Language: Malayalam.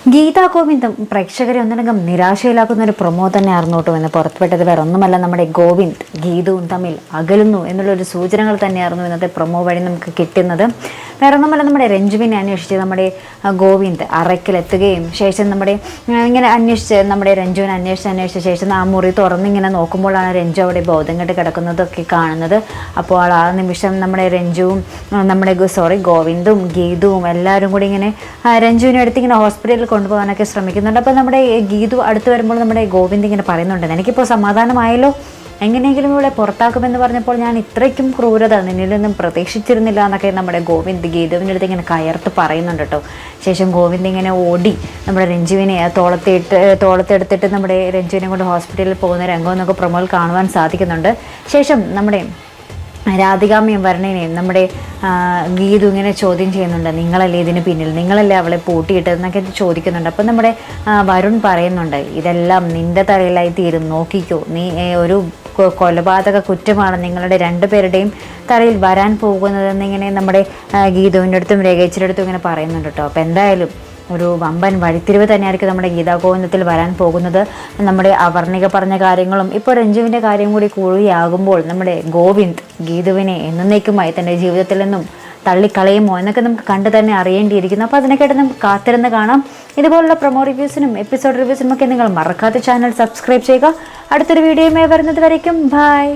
ഗീതാ ഗോവിന്ദും പ്രേക്ഷകരെ ഒന്നിനകം നിരാശയിലാക്കുന്ന ഒരു പ്രൊമോ തന്നെയായിരുന്നു കേട്ടോ എന്ന് പുറത്തുവിട്ടത്. വേറെ ഒന്നുമല്ല, നമ്മുടെ ഗോവിന്ദ് ഗീതുവും തമ്മിൽ അകലുന്നു എന്നുള്ളൊരു സൂചനകൾ തന്നെയായിരുന്നു ഇന്നത്തെ പ്രൊമോ വഴി നമുക്ക് കിട്ടുന്നത്. വേറെ ഒന്നുമല്ല, നമ്മുടെ രഞ്ജുവിനെ അന്വേഷിച്ച് നമ്മുടെ ഗോവിന്ദ് അറയ്ക്കിലെത്തുകയും ശേഷം നമ്മുടെ ഇങ്ങനെ അന്വേഷിച്ച് നമ്മുടെ രഞ്ജുവിനെ അന്വേഷിച്ച ശേഷം ആ മുറി തുറന്നിങ്ങനെ നോക്കുമ്പോഴാണ് രഞ്ജു അവിടെ ബോധം കെട്ട് കിടക്കുന്നതൊക്കെ കാണുന്നത്. അപ്പോൾ ആ നിമിഷം നമ്മുടെ രഞ്ജുവും ഗോവിന്ദും ഗീതുവും എല്ലാവരും കൂടി ഇങ്ങനെ രഞ്ജുവിനെ അടുത്ത് ഇങ്ങനെ ഹോസ്പിറ്റലിൽ കൊണ്ടുപോകാനൊക്കെ ശ്രമിക്കുന്നുണ്ട്. അപ്പോൾ നമ്മുടെ ഗീതു അടുത്ത് വരുമ്പോൾ നമ്മുടെ ഗോവിന്ദ് ഇങ്ങനെ പറയുന്നുണ്ട്, എനിക്കിപ്പോൾ സമാധാനമായല്ലോ, എങ്ങനെയെങ്കിലും ഇവിടെ പുറത്താക്കുമെന്ന് പറഞ്ഞപ്പോൾ ഞാൻ ഇത്രയ്ക്കും ക്രൂരത നിന്നിൽ നിന്നും പ്രതീക്ഷിച്ചിരുന്നില്ല എന്നൊക്കെ നമ്മുടെ ഗോവിന്ദ് ഗീതുവിൻ്റെ അടുത്ത് ഇങ്ങനെ കയർത്ത് പറയുന്നുണ്ട് കേട്ടോ. ശേഷം ഗോവിന്ദ് ഇങ്ങനെ ഓടി നമ്മുടെ രഞ്ജുവിനെ തോളത്തെടുത്തിട്ട് നമ്മുടെ രഞ്ജുവിനെ കൊണ്ട് ഹോസ്പിറ്റലിൽ പോകുന്ന രംഗം എന്നൊക്കെ പ്രൊമോയിൽ കാണുവാൻ സാധിക്കുന്നുണ്ട്. ശേഷം നമ്മുടെ രാധികാമ്മയും വരണേനെയും നമ്മുടെ ഗീതു ഇങ്ങനെ ചോദ്യം ചെയ്യുന്നുണ്ട്, നിങ്ങളല്ലേ ഇതിന് പിന്നിൽ, നിങ്ങളല്ലേ അവളെ പൂട്ടിയിട്ടതെന്നൊക്കെ ചോദിക്കുന്നുണ്ട്. അപ്പം നമ്മുടെ വരുൺ പറയുന്നുണ്ട്, ഇതെല്ലാം നിൻ്റെ തലയിലായി തീരും, നോക്കിക്കോ, നീ ഒരു കൊലപാതക കുറ്റമാണ് നിങ്ങളുടെ രണ്ടുപേരുടെയും തലയിൽ വരാൻ പോകുന്നതെന്നിങ്ങനെ നമ്മുടെ ഗീതുവിൻ്റെ അടുത്തും രേഖച്ചിൻ്റെ അടുത്തും ഇങ്ങനെ പറയുന്നുണ്ട് കേട്ടോ. അപ്പോൾ എന്തായാലും ഒരു വമ്പൻ വഴിത്തിരിവ് തന്നെയായിരിക്കും നമ്മുടെ ഗീതാ ഗോവിന്ദത്തിൽ വരാൻ പോകുന്നത്. നമ്മുടെ അവർണിക പറഞ്ഞ കാര്യങ്ങളും ഇപ്പോൾ രഞ്ജുവിൻ്റെ കാര്യം കൂടി കൂടിയാകുമ്പോൾ നമ്മുടെ ഗോവിന്ദ് ഗീതുവിനെ എന്നേക്കുമായി തൻ്റെ ജീവിതത്തിൽ നിന്നും തള്ളിക്കളയുമോ എന്നൊക്കെ നമുക്ക് കണ്ടു തന്നെ അറിയേണ്ടിയിരിക്കുന്നു. അപ്പോൾ അതിനെക്കായിട്ട് നമുക്ക് കാത്തിരുന്ന് കാണാം. ഇതുപോലുള്ള പ്രൊമോ റിവ്യൂസിനും എപ്പിസോഡ് റിവ്യൂസിനും ഒക്കെ നിങ്ങൾ മറക്കാത്ത ചാനൽ സബ്സ്ക്രൈബ് ചെയ്യുക. അടുത്തൊരു വീഡിയോയുമായി വരുന്നത് വരയ്ക്കും ബൈ.